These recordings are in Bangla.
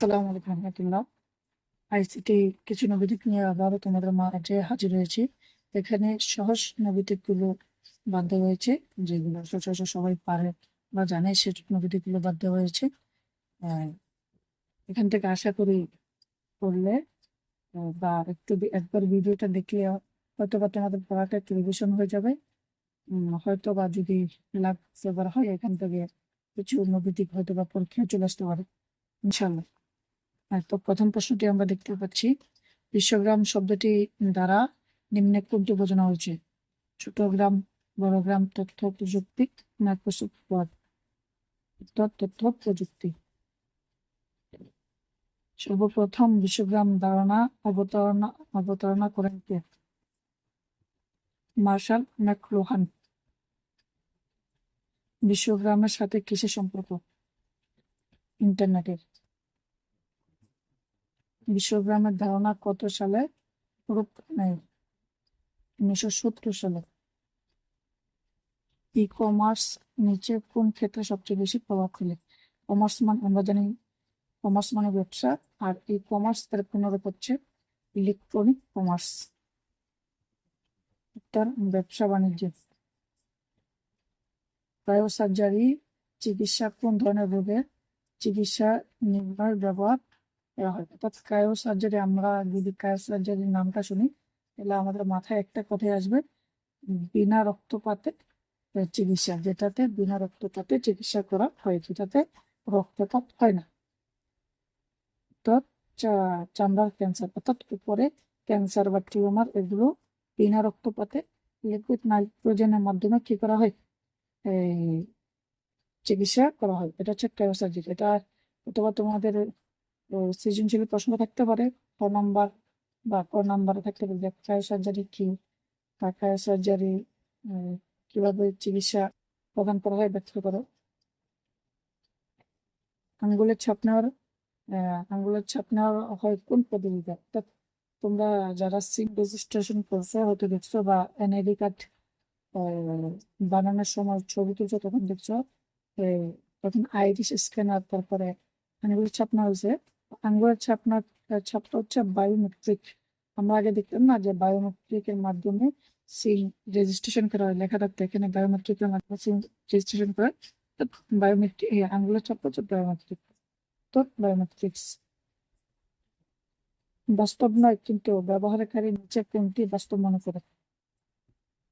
আসসালামু আলাইকুম রহমতুল্লাহ। আইসিটি কিছু নবীদিক নিয়ে আবারও তোমাদের মাঝে হাজির হয়েছি। এখানে সহজ নবীদিক গুলো বাদ দেওয়া হয়েছে, যেগুলো সচরাচর সবাই পারে বা জানে, সে নবীদিক গুলো বাদ দেওয়া হয়েছে। আহ, এখান থেকে আশা করি পড়লে বা একবার ভিডিওটা দেখলে হয়তো বা তোমাদের পড়াটা একটু রিভিশন হয়ে যাবে। হয়তো বা যদি লাভ ফেভার হয়, এখান থেকে কিছু নবীদিক হয়তো বা পরীক্ষায় চলে আসতে পারে ইনশাল্লাহ। তো প্রথম প্রশ্নটি আমরা দেখতে পাচ্ছি, বিশ্বগ্রাম শব্দটি দ্বারা নিম্নে কোনটি বোঝানো হয়েছে? ছোট গ্রাম, বড় গ্রাম, তথ্য প্রযুক্তি না প্রযুক্তিপদ? উত্তর তথ্য প্রযুক্তি। সর্বপ্রথম বিশ্বগ্রাম ধারণা অবতারণা করেন কে? Martial McLuhan. বিশ্বগ্রামের সাথে কিসের সম্পর্ক? ইন্টারনেটের। বিশ্বগ্রামের ধারণা কত সালে রূপ নেয়? 1970 সালে। ই কমার্স নিচে কোন ক্ষেত্রে সবচেয়ে বেশি প্রভাব ফেলে? কমার্স মানে আমরা জানি, কমার্স মানে ব্যবসা, আর ই কমার্স এর পুনরূপ হচ্ছে ইলেকট্রনিক কমার্স। উত্তর ব্যবসা বাণিজ্য। ক্রায়োসার্জারি চিকিৎসা কোন ধরনের রোগের চিকিৎসা নির্ণয় ব্যবহার করা হয়? অর্থাৎ ক্রায়োসার্জারি, আমরা যদি ক্রায়োসার্জারির নামটা শুনি তাহলে আমাদের মাথায় একটা কথাই আসবে, বিনা রক্তপাতে চিকিৎসা, যেটাতে বিনা রক্তপাতে চিকিৎসা করা হয়, যেটাতে রক্তপাত হয় না। তো চামড়ার ক্যান্সার, অর্থাৎ উপরে ক্যান্সার বা টিউমার, এগুলো বিনা রক্তপাতে লিকুইড নাইট্রোজেনের মাধ্যমে কি করা হয়? এই চিকিৎসা করা হয়। এটা হচ্ছে ক্রায়োসার্জারি। এটা অথবা তোমাদের সৃজনশীল প্রশ্ন থাকতে পারে, ক নাম্বার বা ক নাম্বারে থাকতে পারে যে ক্রায়োসার্জারি কি, বা ক্রায়োসার্জারি কিভাবে চিকিৎসা প্রদান করা হয় ব্যাখ্যা করো। আঙ্গুলের ছাপ নেওয়ার আঙ্গুলের ছাপ নেওয়া হয় কোন পদ্ধতিতে? অর্থাৎ তোমরা যারা সিম রেজিস্ট্রেশন করছো হয়তো দেখছো, বা এনআইডি কার্ড বানানোর সময় ছবি তুলছো, তখন দেখছো তখন আইরিশ স্ক্যানার, তারপরে আঙ্গুলের ছাপ নেওয়া হয়েছে। আঙ্গুলের ছাপটা হচ্ছে বায়োমেট্রিক। আমরা আগে দেখতাম না যে বায়োমেট্রিক এর মাধ্যমে সিম রেজিস্ট্রেশন করা হয়, লেখা থাকতো এখানে বায়োমেট্রিক এর মাধ্যমে সিম রেজিস্ট্রেশন করা। বায়োমেট্রিক আঙ্গুলের ছাপ হচ্ছে বায়োমেট্রিক। তো বায়োমেট্রিক্স। বাস্তব নয় কিন্তু ব্যবহারকারী নিচে কোনটি বাস্তব মনে করে?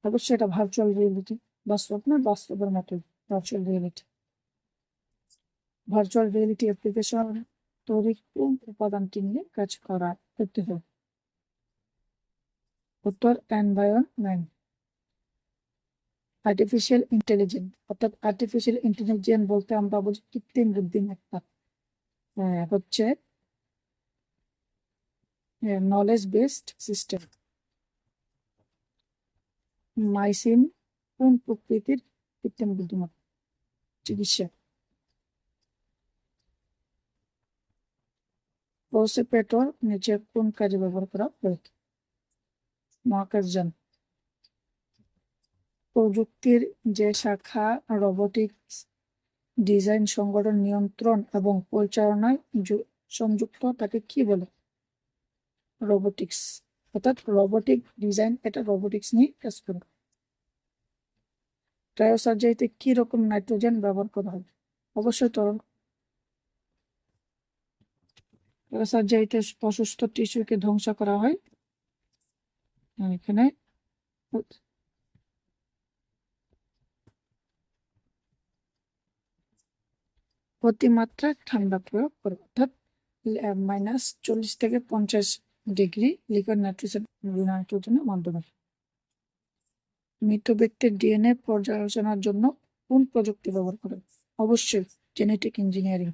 অবশ্যই এটা ভার্চুয়াল রিয়েলিটি। বাস্তব না, বাস্তবের মতোই virtual reality. Virtual reality application তৈরি কোন উপাদানটি নিয়ে কাজ করতে হবে? উত্তর এনভায়রনমেন্ট। আর্টিফিশিয়াল ইন্টেলিজেন্স, অর্থাৎ আর্টিফিশিয়াল ইন্টেলিজেন্স বলতে আমরা বুঝি কৃত্রিম বুদ্ধিমত্তা। হচ্ছে নলেজ বেসড সিস্টেম। মাইসিন কোন প্রকৃতির কৃত্রিম বুদ্ধিমত্তা? চিকিৎসা। প্রসেপেটর নিচে কোন কাজে ব্যবহার করা হয়? মহাকাশযান। প্রযুক্তির যে শাখা রোবোটিক্স ডিজাইন, সংগঠন, নিয়ন্ত্রণ এবং পরিচালনায় সংযুক্ত, তাকে কি বলে? রোবোটিক্স। অর্থাৎ রোবোটিক ডিজাইন, এটা রোবোটিক্স নিয়ে কাজ করে। ক্রায়োসার্জারিতে কি রকম নাইট্রোজেন ব্যবহার করা হয়? অবশ্যই তরল। ক্রায়োসার্জারিতে অসুস্থ টিস্যুকে ধ্বংস করা হয় এখানে অতিমাত্রা ঠান্ডা প্রয়োগ করে, অর্থাৎ -40 থেকে 50 ডিগ্রি লিকুইড নাইট্রোজেনের মাধ্যমে। মৃত ব্যক্তির ডিএনএ পর্যালোচনার জন্য কোন প্রযুক্তি ব্যবহার করে? অবশ্যই জেনেটিক ইঞ্জিনিয়ারিং।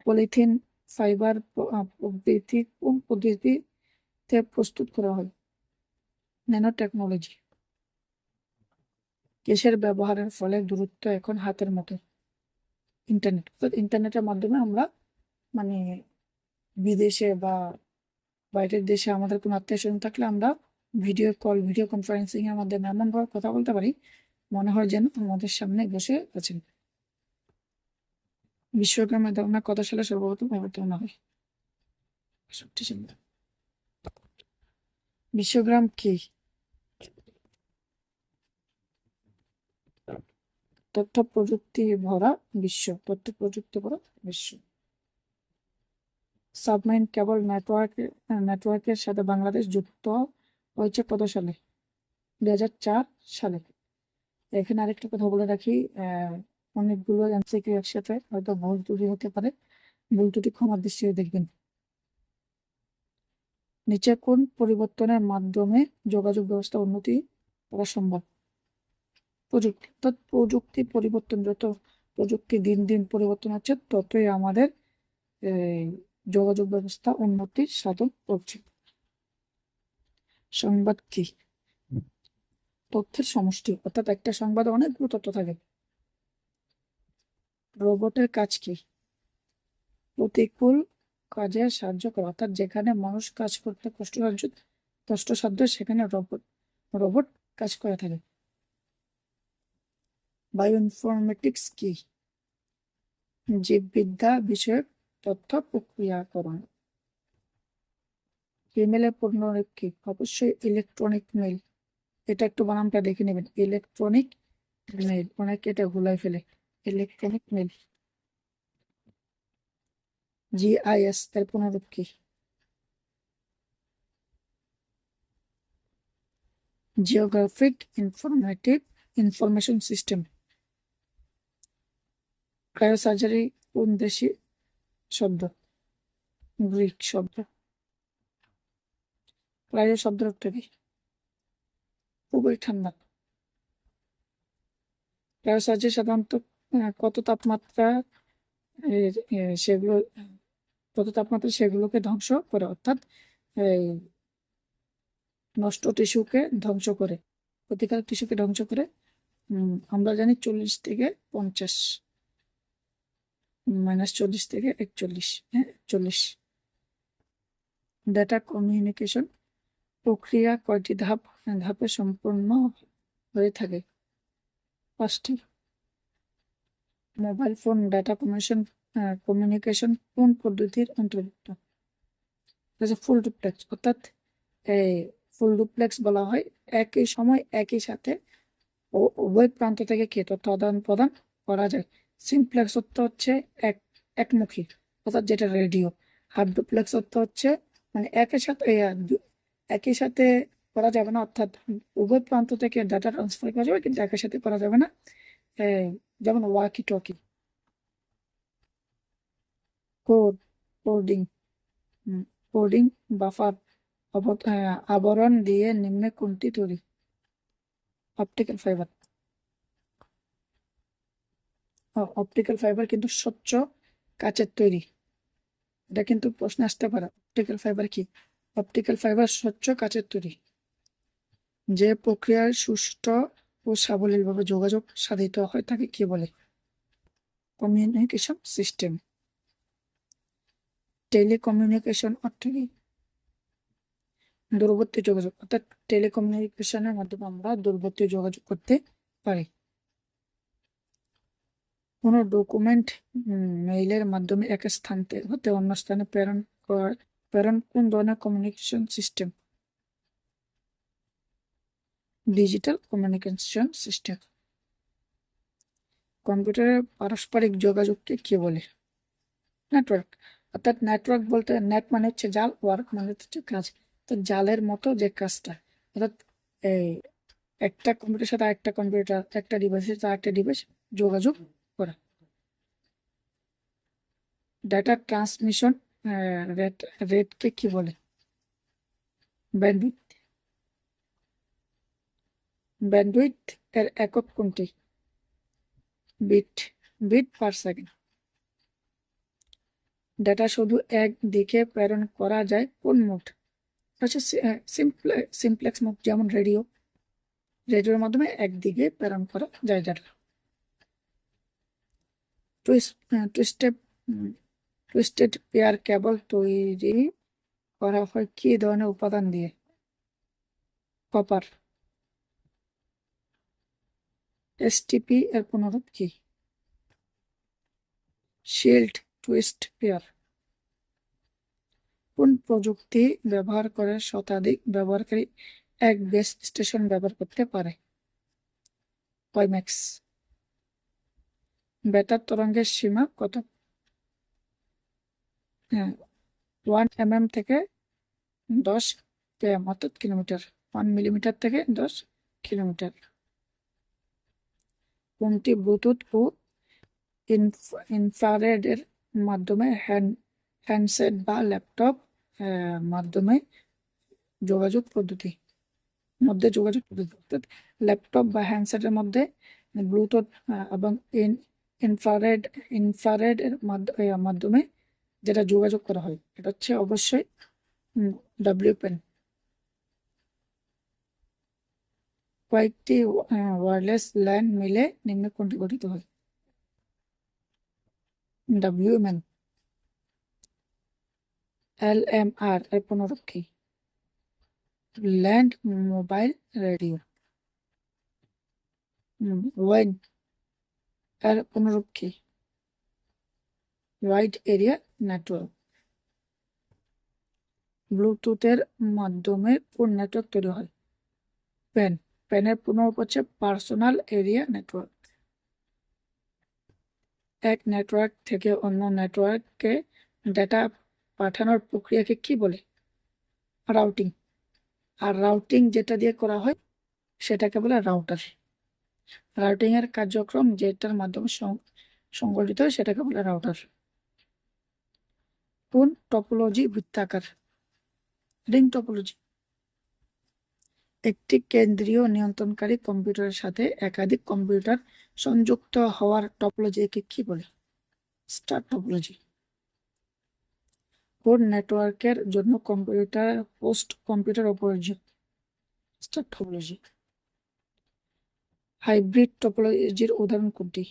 পলিথিন, ফাইবার প্রভৃতি কোন পদ্ধতিতে প্রস্তুত করা হয়? Nano technology. গ্যাসের ব্যবহারের ফলে দূরত্ব এখন হাতের মতো। ইন্টারনেট, অর্থাৎ ইন্টারনেটের মাধ্যমে আমরা মানে বিদেশে বা বাইরের দেশে আমাদের কোনো আত্মীয় স্বজন থাকলে আমরা ভিডিও কনফারেন্সিং এর মাধ্যমে এমন ভাবে কথা বলতে পারি, মনে হয় যেন আমাদের সামনে বসে আছেন। বিশ্বগ্রামের ধারণা কত সালে সর্বপ্রথম অবতীর্ণ হয়? ৬২ সালে। বিশ্বগ্রাম কি? তথ্য প্রযুক্তি ভরা বিশ্ব। তথ্য প্রযুক্তি ভরা বিশ্ব। সাবমেরিন কেবল নেটওয়ার্কের সাথে বাংলাদেশ যুক্ত হয়েছে কত সালে? 2004 সালে। এখানে আরেকটা কথা বলে রাখি, অনেকগুলো এমসিকিউ একসাথে, হয়তো ভুল ত্রুটি হতে পারে, ভুল ত্রুটি ক্ষমার দৃষ্টিতে দেখবেন। নিচে কোন পরিবর্তনের মাধ্যমে যোগাযোগ ব্যবস্থা উন্নতি করা সম্ভব? প্রযুক্তি। অর্থাৎ প্রযুক্তি পরিবর্তন, যত প্রযুক্তি দিন দিন পরিবর্তন হচ্ছে ততই আমাদের যোগাযোগ ব্যবস্থা উন্নতির সাধন করছে। সংবাদ কি? তথ্যের সমষ্টি, অর্থাৎ একটা সংবাদে অনেকগুলো তথ্য থাকে। রোবটের কাজ কি? প্রতিকূল কাজে সাহায্য করা, অর্থাৎ যেখানে মানুষ কাজ করতে কষ্টসাধ্য সেখানে রোবট কাজ করে থাকে। বায়োইনফরমেটিক্স কি? জীববিদ্যা বিষয়ক তথ্য প্রক্রিয়াকরণ। ইমেলের পূর্ণরূপ কি? অবশ্যই ইলেকট্রনিক মেইল। এটা একটু বানানটা দেখে নেবেন, ইলেকট্রনিক মেইল, অনেকে এটা ভুলাই ফেলে। Electronic mail. জিআইএস এর পূর্ণরূপ কি? Geographic information system. ক্রায়োসার্জারি কোন দেশি শব্দ? গ্রিক শব্দ। ক্রায়ো শব্দের অর্থ কি? খুবই ঠান্ডা। ক্রায়োসার্জারি সাধারণত কত তাপমাত্রা সেগুলো সেগুলোকে ধ্বংস করে, অর্থাৎ নষ্ট টিস্যুকে ধ্বংস করে, ক্ষতিকারক টিস্যুকে ধ্বংস করে। আমরা জানি 40 থেকে 50, -40 থেকে 41, হ্যাঁ 40। ডেটা কমিউনিকেশন প্রক্রিয়া কয়টি ধাপে সম্পূর্ণ হয়ে থাকে? 5টি। মোবাইল ফোন ডেটা কমিউনিকেশন কোন পদ্ধতির অন্তর্ভুক্ত? ফুল ডুপ্লেক্স, অর্থাৎ ফুল ডুপ্লেক্স বলা হয় একই সময় একই সাথে উভয় প্রান্ত থেকে কি তথ্য আদান প্রদান করা যায়। সিমপ্লেক্স অর্থ হচ্ছে একমুখী, অর্থাৎ যেটা রেডিও। হাফ ডুপ্লেক্স অর্থ হচ্ছে মানে একই সাথে করা যাবে না, অর্থাৎ উভয় প্রান্ত থেকে ডাটা ট্রান্সফার করা যাবে কিন্তু একই সাথে করা যাবে না, যেমন walkie talkie. Coding coding buffer আবরণ দিয়ে নিম্নে কোনটি তৈরি? Optical fibre. অপটিক্যাল ফাইবার কিন্তু স্বচ্ছ কাচের তৈরি, এটা কিন্তু প্রশ্ন আসতে পারে। অপটিক্যাল ফাইবার কি? অপটিক্যাল ফাইবার স্বচ্ছ কাচের তৈরি। যে প্রক্রিয়ায় সুষ্ঠু ও সাবলীলভাবে যোগাযোগ সাধিত হয় তাকে কি বলে? Communication system. টেলিকমিউনিকেশন অর্থ কি? দূরবর্তী যোগাযোগ, অর্থাৎ টেলিকমিউনিকেশনের মাধ্যমে আমরা দূরবর্তী যোগাযোগ করতে পারি। কোনো ডকুমেন্ট মেইলের মাধ্যমে এক স্থান হতে অন্য স্থানে প্রেরণ কোন ধরনের communication system? Digital communication system. কম্পিউটারের পারস্পরিক যোগাযোগকে কি বলে? নেটওয়ার্ক। অর্থাৎ নেটওয়ার্ক বলতে নেট মানে হচ্ছে জাল, ওয়ার্ক মানে হচ্ছে কাজ, তো জালের মতো যে কাজটা, অর্থাৎ এই একটা কম্পিউটারের সাথে আরেকটা কম্পিউটার, একটা ডিভাইসের সাথে আরেকটা ডিভাইস যোগাযোগ করা। ডাটা ট্রান্সমিশন রেটকে কি বলে? ব্যান্ডউইথ। ব্যান্ডউইথ এর একক কোনটি? Bit. Bit per second. Data শুধু এক দিকে প্রেরণ করা যায় কোন মোড? হচ্ছে সিমপ্লেক্স মোড, যেমন রেডিওর মাধ্যমে একদিকে প্রেরণ করা যায় ডেটা। টুইস্টেড পেয়ার কেবল তৈরি করা হয় কি ধরনের উপাদান দিয়ে? কপার। এসটিপি এর পুনরূপ কি? Shield twist pair. কোন প্রযুক্তি ব্যবহার করে শতাধিক ব্যবহারকারী এক বেস স্টেশন ব্যবহার করতে পারে? ওয়াইম্যাক্স। বেতার তরঙ্গের সীমা কত? 1 mm থেকে 10 km অর্থাৎ কিলোমিটার। 1 মিলিমিটার থেকে 10 কিলোমিটার। কোনটি ব্লুটুথ ও ইনফ্রারেডের মাধ্যমে হ্যান্ডসেট বা ল্যাপটপ মাধ্যমে যোগাযোগ পদ্ধতি অর্থাৎ ল্যাপটপ বা হ্যান্ডসেটের মধ্যে ব্লুটুথ এবং ইনফ্রারেড এর মাধ্যমে যেটা যোগাযোগ করা হয় এটা হচ্ছে অবশ্যই WPAN। কয়েকটি ওয়্যারলেস ল্যান মিলে নিম্ন কোনটি গঠিত হয়? WMAN। LMR এর পুনরূপ কি? Land mobile radio. ওয়াইন এর পুনরূপ কি? Wide area network. ব্লুটুথের মাধ্যমে কোন নেটওয়ার্ক তৈরি হয়? প্যান। প্যানের পুনরূপ হচ্ছে পার্সোনাল এরিয়া নেটওয়ার্ক। এক নেটওয়ার্ক থেকে অন্য নেটওয়ার্কে ডেটা পাঠানোর প্রক্রিয়াকে কি বলে? রাউটিং। আর রাউটিং যেটা দিয়ে করা হয় সেটাকে বলে রাউটার। রাউটিং এর কার্যক্রম যেটার মাধ্যমে সংগঠিত হয় সেটাকে বলে রাউটার। কোন টপোলজি বৃত্তাকার? Ring topology. একটি কেন্দ্রীয় নিয়ন্ত্রণকারী কম্পিউটারের সাথে একাধিক কম্পিউটার সংযুক্ত হওয়ার টপোলজিকে কি বলে? Star topology. কোন নেটওয়ার্কের জন্য কম্পিউটার হোস্ট কম্পিউটার অপরিহার্য? Star topology. হাইব্রিড টপোলজির উদাহরণ কোনটি?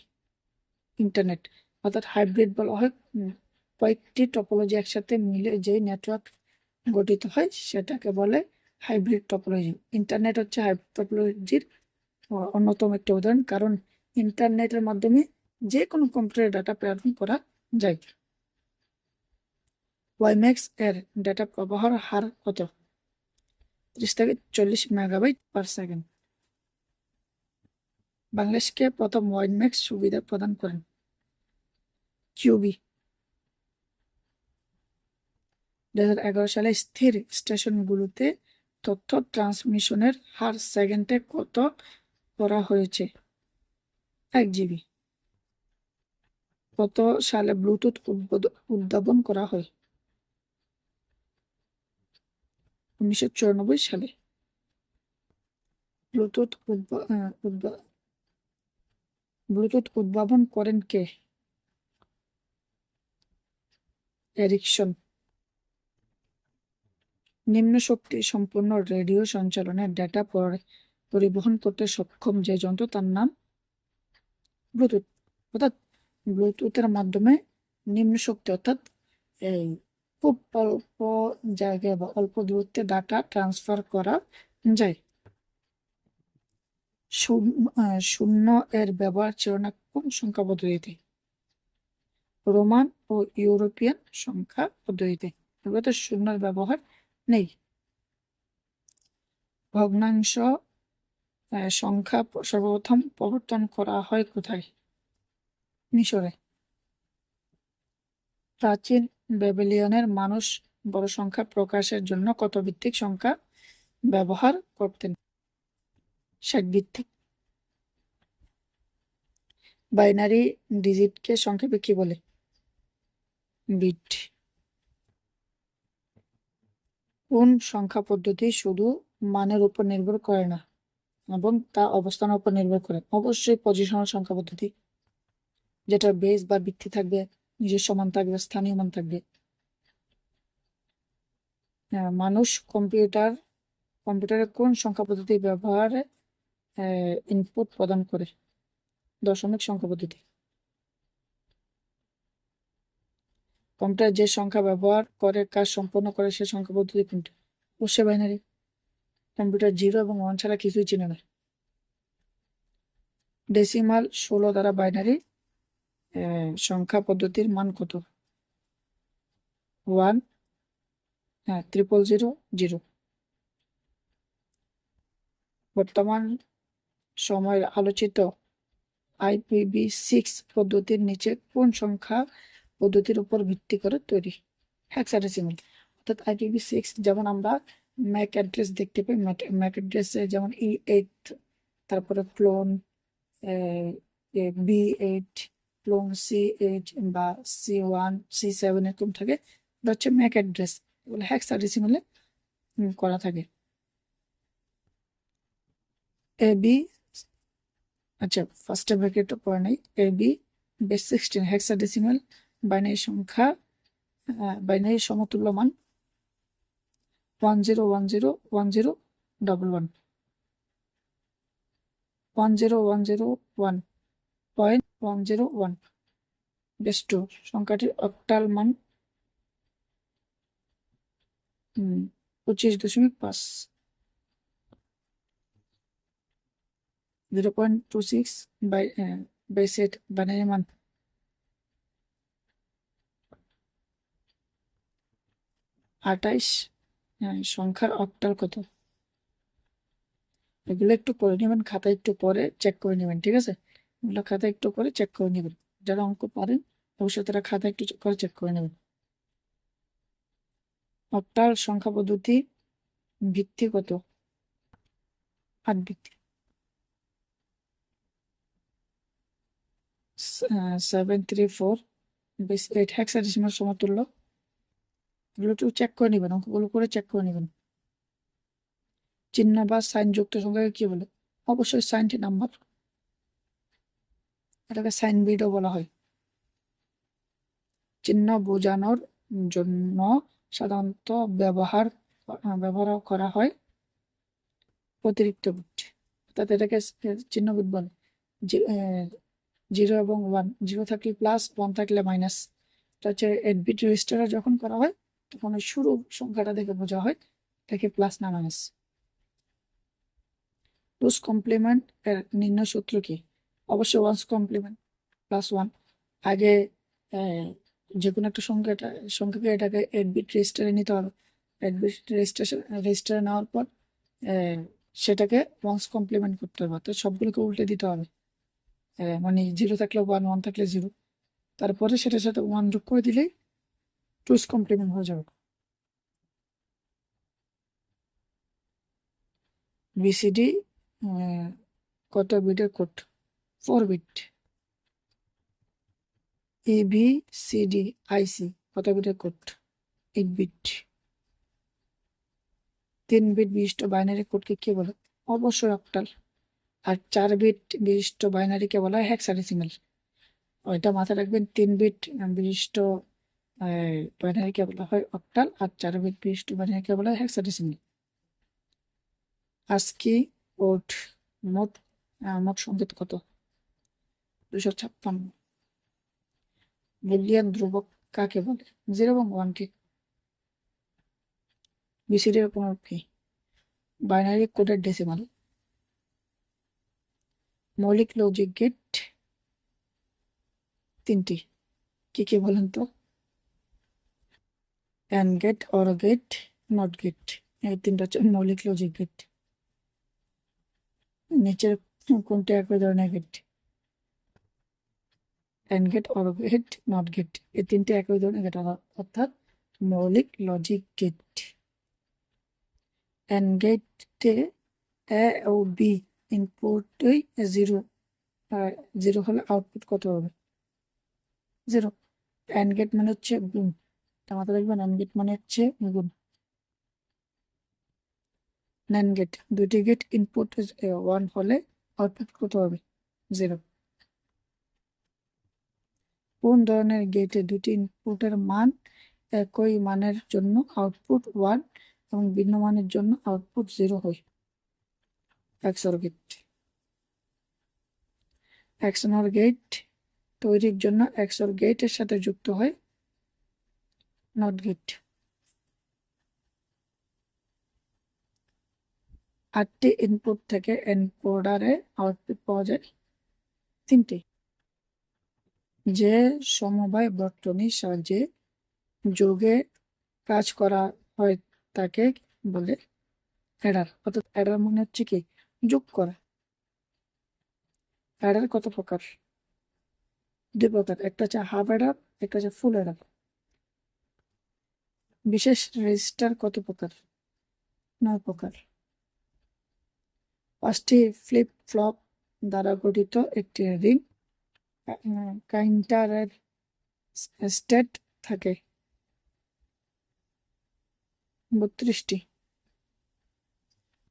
ইন্টারনেট। অর্থাৎ হাইব্রিড বলা হয় কয়েকটি টপোলজি একসাথে মিলে যে নেটওয়ার্ক গঠিত হয় সেটাকে বলে হাইব্রিড টপোলজি। ইন্টারনেট হচ্ছে হাইব্রিড টপোলজির অন্যতম একটি উদাহরণ, কারণ ইন্টারনেটের মাধ্যমে যে কোনো কম্পিউটারে ডাটা প্রেরণ করা যায়। ওয়াইম্যাক্স এর ডেটা প্রবাহের হার কত? 30 থেকে 40 MB/s। বাংলাদেশকে প্রথম ওয়াইম্যাক্স সুবিধা প্রদান করেন কিউবি। 2011 সালে স্থির স্টেশনগুলোতে তথ্য ট্রান্সমিশনের হার সেকেন্ডে কত করা হয়েছে? 1 GB। কত সালে ব্লুটুথ উদ্ভাবন করা হয়? 1994 সালে। ব্লুটুথ উদ্ভাবন করেন কে? এরিকসন। নিম্ন শক্তি সম্পন্ন রেডিও সঞ্চালনের ডেটা পরিবহন করতে সক্ষম যে যন্ত্র তার নাম ব্লুটুথ। অর্থাৎ ব্লুটুথের মাধ্যমে নিম্ন শক্তি অর্থাৎ এই খুব অল্প জায়গায় বা অল্প দূরত্বে ডাটা ট্রান্সফার করা যায়। শূন্য এর ব্যবহার ছিল না কোন সংখ্যা পদ্ধতিতে? রোমান ও ইউরোপিয়ান সংখ্যা পদ্ধতিতে। এগুলোতে শূন্যের ব্যবহার নেই। ভগ্নাংশ সংখ্যা সর্বপ্রথম প্রবর্তন করা হয় কোথায়? মিশরে। প্রাচীন ব্যাবিলনের মানুষ বড় সংখ্যা প্রকাশের জন্য কত ভিত্তিক সংখ্যা ব্যবহার করতেন? 60 ভিত্তিক। বাইনারি ডিজিটকে সংক্ষেপে কি বলে? বিট। কোন সংখ্যা পদ্ধতি শুধু মানের উপর নির্ভর করে না এবং তা অবস্থানের উপর নির্ভর করে? অবশ্যই পজিশনাল সংখ্যা পদ্ধতি, যেটার বেস বা ভিত্তি থাকবে নিজস্ব মান থাকবে, স্থানীয় মান থাকবে। মানুষ কম্পিউটারে কোন সংখ্যা পদ্ধতি ব্যবহারে ইনপুট প্রদান করে? দশমিক সংখ্যা পদ্ধতি। কম্পিউটার যে সংখ্যা ব্যবহার করে কাজ সম্পন্ন করে সে সংখ্যা পদ্ধতি কোনটি? অবশ্যই বাইনারি। কম্পিউটার 0 এবং 1 ছাড়া কিছুই চিনে না। ডেসিমাল 16 দ্বারা বাইনারি সংখ্যা পদ্ধতির মান কত? 1, 000, 0। বর্তমান সময়ের আলোচিত IPv6 পদ্ধতির নিচে কোন সংখ্যা পদ্ধতির উপর ভিত্তি করে তৈরি? হেক্সাডেসিমাল। অর্থাৎ IPv6 যেমন আমরা ম্যাক অ্যাড্রেস দেখতে পাই, ম্যাক অ্যাড্রেসে যেমন E8, তারপরে ক্লোন B8, ক্লোন C8 বা C1, C7 এরকম থাকে। এটা হচ্ছে ম্যাক অ্যাড্রেস, এগুলো হেক্সাডেসিমালে করা থাকে। AB, আচ্ছা ফার্স্ট ব্র্যাকেটটা পড়ে নাই। AB বেস 16 হেক্সাডেসিমাল বাইনারি সংখ্যা, বাইনারি সমতুল্য মান 10101011 101011.101। বেস 2 সংখ্যাটির অক্টাল মান 25.5। 0.26 বাই সেট বাইনারি মান 28। সংখ্যার অক্টাল কত? এগুলো একটু করে নেবেন, খাতা একটু পরে চেক করে নেবেন, ঠিক আছে? এগুলো খাতা একটু পরে চেক করে নেবেন। যারা অঙ্ক পারেন অবশ্যই তারা খাতা একটু করে চেক করে নেবেন। অক্টাল সংখ্যা পদ্ধতি ভিত্তি কত? 8 ভিত্তি। 734 বেস 8 হেক্সাডেসিমাল সমতুল্য। এগুলো একটু চেক করে নেবেন, অঙ্কগুলো করে চেক করে নেবেন। চিহ্ন বা সাইন যুক্ত সংখ্যাকে কি বলে? অবশ্যই সাইনটি নাম্বার, এটাকে সাইন বিটও বলা হয়। চিহ্ন বোঝানোর জন্য সাধারণত ব্যবহার করা হয় অতিরিক্ত বিট, অর্থাৎ এটাকে চিহ্ন বিট বলে। 0 এবং 1, 0 থাকলে প্লাস, 1 থাকলে মাইনাস। এটা হচ্ছে 8 বিট রেজিস্টারে যখন করা হয় তখন ওই শুরু সংখ্যাটা দেখে বোঝা হয় এটাকে প্লাস না মাইনাস। টুস কমপ্লিমেন্ট এর নির্ণয় সূত্র কি? অবশ্যই ওয়ান্স কমপ্লিমেন্ট প্লাস 1। আগে যে কোনো একটা সংখ্যাকে এটাকে 8 বিট রেজিস্টারে নিতে হবে। 8 বিট রেজিস্টারে নেওয়ার পর সেটাকে ওয়ান্স কমপ্লিমেন্ট করতে হবে, অর্থাৎ সবগুলোকে উল্টে দিতে হবে। মানে 0 থাকলে 1, 1 থাকলে 0, তারপরে সেটার সাথে 1 যোগ করে দিলেই টুস কমপ্লিমেন্ট হয়ে যাবে। BCD কত বিটের কোড? 4 বিট। ABCD IC কত বিটের কোড? 8 বিট। 3 বিট বিশিষ্ট বাইনারি কোডকে কি বলে? অবশ্যই অক্টাল। আর 4 বিট বিশিষ্ট বাইনারিকে বলা হয় হেক্সাডেসিমাল। ওইটা মাথায় রাখবেন, 3 বিট বিশিষ্ট বাইনারিকে বলা হয় অক্টাল, আর 4 বিট বিশিষ্ট বাইনারিকে বলা হয় হেক্সাডেসিমাল। আজকি কোড মোট সংকেত কত? 256। বুলিয়ান ধ্রুবক কাকে বলে? 0 এবং 1 কে। BCD এর পুনরূপ কি? বাইনারি কোডের ডেসিমাল। মৌলিক লজিক গেট 3টি, কি কি বলেন তো? And gate, or gate, not gate, এই 3টা হচ্ছে মৌলিক লজিক গেট। নিচের কোনটি একই ধরনের gate? And gate, or gate, not gate, এই 3টে একই ধরনের গেট, অর্থাৎ মৌলিক লজিক গেট। অ্যান্ড গেটে এ ও বি ইনপুটই 0, 0 হলে আউটপুট কত হবে? 0। অ্যান্ড গেট মানে হচ্ছে গুণ, মাথায় রাখবেন, অ্যান্ড গেট মানে হচ্ছে গুণ। NAND গেট, দুটি গেট ইনপুট 1 হলে আউটপুট কত হবে? 0। কোন ধরনের গেটে দুটি ইনপুটের মান একই মানের জন্য আউটপুট 1 এবং ভিন্ন মানের জন্য আউটপুট 0 হয়? XOR gate. XNOR গেট তৈরির জন্য XOR গেটের সাথে যুক্ত হয় নট গেট। 8টি ইনপুট থেকে এনকোডারে আউটপুট পাওয়া যায় 3টি। যে সমবায় বর্তনীর সাহায্যে যোগে কাজ করা হয় তাকে বলে অ্যাডার। অর্থাৎ অ্যাডার মানে হচ্ছে কি যোগ করা। অ্যাডার কত প্রকার? দুই প্রকার, একটা হচ্ছে হাফ অ্যাডার, একটা হচ্ছে ফুল অ্যাডার। বিশেষ রেজিস্টার কত প্রকার? 9 প্রকার। 5টি ফ্লিপ ফ্লপ দ্বারা গঠিত একটি রিং কাউন্টারের স্টেট থাকে 32টি।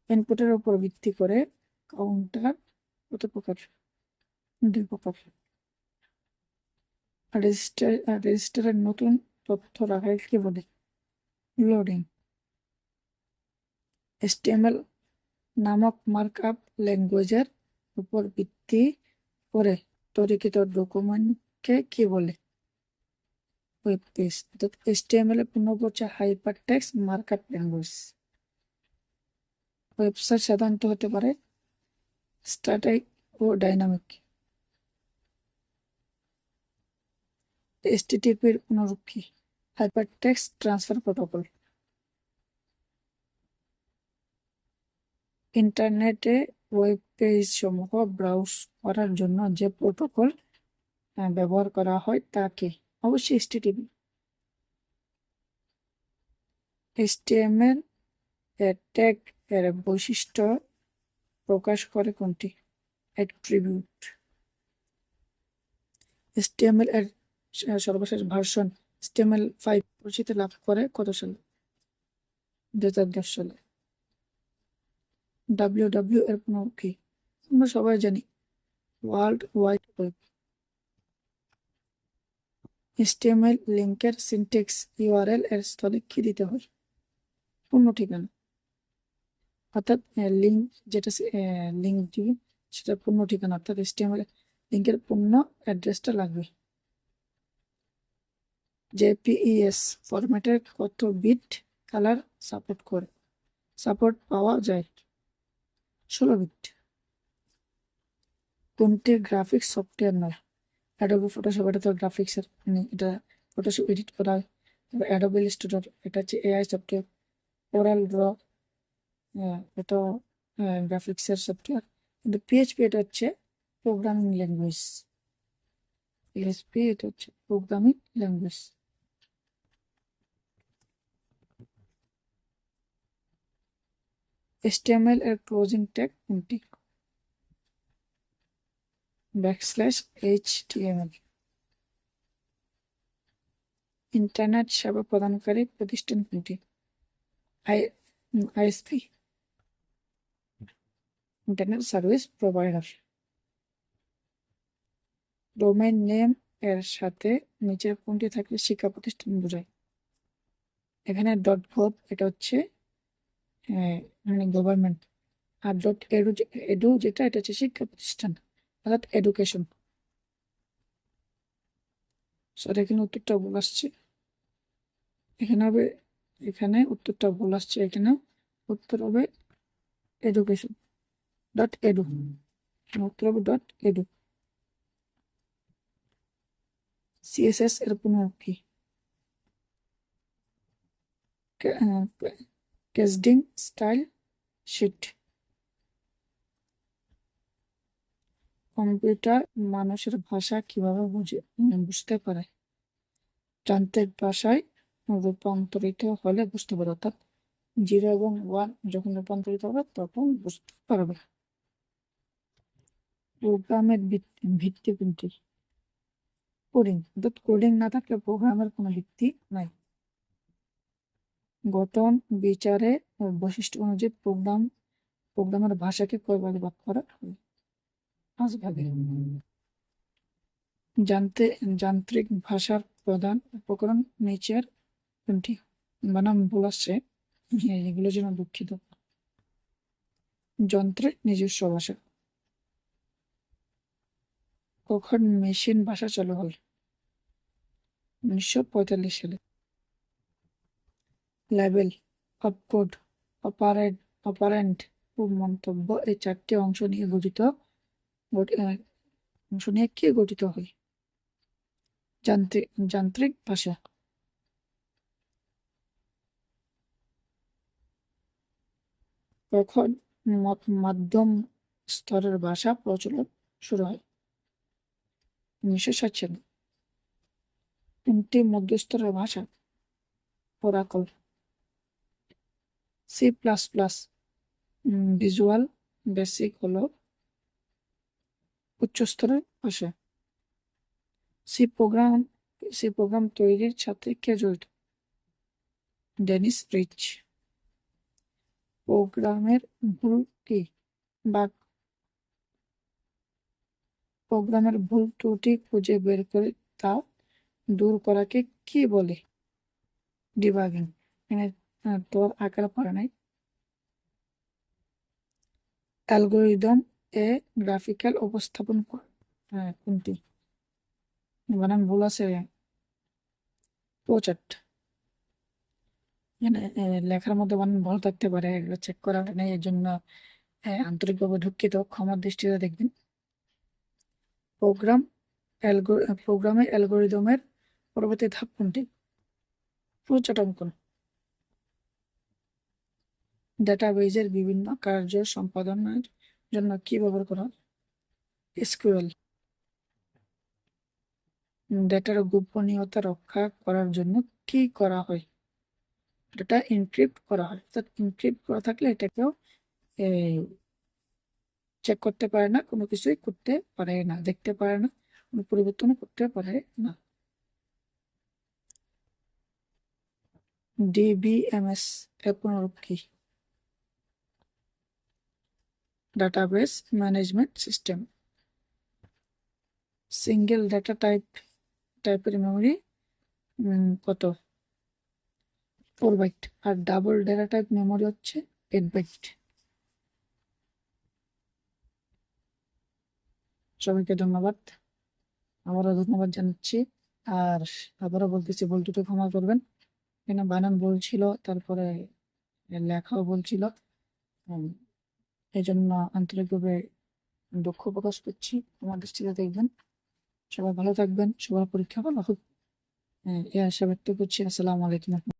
ইনপুটের উপর ভিত্তি করে কাউন্টার কত প্রকার? 2 প্রকার। রেজিস্টারের নতুন তথ্য রাখাকে কি বলে? লোডিং। HTML নামক মার্কআপ ল্যাঙ্গুয়েজের উপর ভিত্তি করে তৈরিকৃত ডকুমেন্টকে কি বলে? Web page. অর্থাৎ HTML এর পূর্ণরূপ হচ্ছে hyper text markup language. Website সাধারণত হতে পারে স্ট্যাটিক ও ডাইনামিক। HTTP এর পুনরূপ কি? Hyper text transfer protocol. ইন্টারনেটে ওয়েব পেজ সমূহ ব্রাউজ করার জন্য যে প্রোটোকল ব্যবহার করা হয় তাকে অবশ্যই HTTP। HTML এর ট্যাগ এর বৈশিষ্ট্য প্রকাশ করে কোনটি? অ্যাট্রিবিউট। HTML এর সর্বশেষ ভার্সন HTML5 পরিচিতি লাভ করে কত সালে? 2010 সালে। WWW এর পুনরূপ কি? আমরা সবাই জানি ওয়ার্ল্ড ওয়াইড ওয়েব। HTML লিঙ্কের সিনট্যাক্স URL এর স্থলে কি দিতে হয়? পূর্ণ ঠিকানা। অর্থাৎ লিঙ্ক যেটা লিঙ্ক দিবে সেটা পূর্ণ ঠিকানা, অর্থাৎ HTML লিঙ্কের পূর্ণ অ্যাড্রেসটা লাগবে। JPEG ফরম্যাটের কত বিট কালার সাপোর্ট পাওয়া যায়? 16 বিট। কোনটি গ্রাফিক্স সফটওয়্যার নয়? অ্যাডোবি ফটোশপ, এটা তো গ্রাফিক্সের, এটা ফটোশপ এডিট করা হয়। অ্যাডোবি ইলাস্ট্রেটর, এটা হচ্ছে AI সফটওয়্যার। কোরাল ড্র, এটা গ্রাফিক্সের সফটওয়্যার। কিন্তু PHP এটা হচ্ছে প্রোগ্রামিং ল্যাঙ্গুয়েজ। PHP এটা হচ্ছে প্রোগ্রামিং ল্যাঙ্গুয়েজ। HTML এর ক্লোজিং ট্যাগ কোনটি? \HTML। ইন্টারনেট সেবা প্রদানকারী প্রতিষ্ঠান কোনটি? ISP, internet service provider. Domain name এর সাথে নিচের কোনটি থাকলে শিক্ষা প্রতিষ্ঠান বোঝায়? এখানে .gov এটা হচ্ছে মানে গভর্নমেন্ট, আর .edu যেটা এটা হচ্ছে শিক্ষা প্রতিষ্ঠান, অর্থাৎ এডুকেশন। সরি, এখানে উত্তরটা ভুল আসছে। এখানে হবে, এখানে উত্তরটা ভুল আসছে। এখানে উত্তর হবে এডুকেশন .edu, উত্তর হবে .edu। CSS এর পুনরূপ কি? ক্যাসডিং স্টাইল শিট। কম্পিউটার মানুষের ভাষা কিভাবে বুঝতে পারে? যান্ত্রিক ভাষায় রূপান্তরিত হলে বুঝতে পারে, অর্থাৎ 0 এবং 1 যখন রূপান্তরিত হবে তখন বুঝতে পারবে। প্রোগ্রামের ভিত্তি কোনটি? কোডিং। অর্থাৎ কোডিং না থাকলে প্রোগ্রামের কোনো ভিত্তি নাই। গঠন বিচারে বৈশিষ্ট্য অনুযায়ী প্রোগ্রামের ভাষাকে কয় ভাগে ভাগ করা হয়? 5 ভাগে। যান্ত্রিক ভাষার প্রধান উপকরণ নিচের কোনটি? বানাম ভুল আসছে, এগুলোর জন্য দুঃখিত। যন্ত্রের নিজস্ব ভাষা। কখন মেশিন ভাষা চালু হয়? 1945 সালে। লেবেল, অপকোড, অপারেন্ড ও মন্তব্য এই 4টি অংশ নিয়ে কি গঠিত হয়? যান্ত্রিক ভাষা। কখন মাধ্যম স্তরের ভাষা প্রচলন শুরু হয়? 1960 সালে। কোনটি মধ্যস্তরের ভাষা? Oracle. C plus plus visual basic হলো উচ্চস্তরের ভাষা। সি প্রোগ্রাম তৈরির সাথে কে জড়িত? Dennis Rich. প্রোগ্রামের ভুল কি? বাগ। প্রোগ্রামের ভুল ত্রুটি খুঁজে বের করে তা দূর করাকে কি বলে? ডিবাগিং। এখানে তোর আকার পড়ে নাই। অ্যালগোরিদম এ গ্রাফিক্যাল উপস্থাপন কোনটি? বানান ভুল আছে। ফ্লোচার্ট। এখানে লেখার মধ্যে বানান ভুল থাকতে পারে, এগুলো চেক করা হয় নাই, এর জন্য আন্তরিকভাবে দুঃখিত, ক্ষমার দৃষ্টিতে দেখবেন। প্রোগ্রামে অ্যালগোরিদমের পরবর্তী ধাপ কোনটি? ফ্লোচার্ট অঙ্কন। ডেটাবেজের বিভিন্ন কার্য সম্পাদনের জন্য কি ব্যবহার করা হয়? এসকিউএল। ডেটার গোপনীয়তা রক্ষা করার জন্য কি করা হয়? ডেটা এনক্রিপ্ট করা হয়। অর্থাৎ এনক্রিপ্ট করা থাকলে এটাকেও চেক করতে পারে না, কোনো কিছুই করতে পারে না, দেখতে পারে না, কোনো পরিবর্তন করতে পারে না। ডিবিএমএস এর পুনরূপ কি? Database management system. Single data টাইপের মেমোরি কত? 4 বাইট। আর ডাবল ডেটা টাইপ মেমোরি হচ্ছে 8 বাইট। সবাইকে ধন্যবাদ, আবারও ধন্যবাদ জানাচ্ছি। আর আবারও বলতেছি, ভুল দুটো ক্ষমা করবেন। এখানে বানান বলছিল, তারপরে লেখাও বলছিল, এই জন্য আন্তরিকভাবে দুঃখ প্রকাশ করছি, আমার দৃষ্টিতে দেখবেন। সবাই ভালো থাকবেন, সবার পরীক্ষা ভালো হোক, এই আশা ব্যক্ত করছি। আসসালামু আলাইকুম।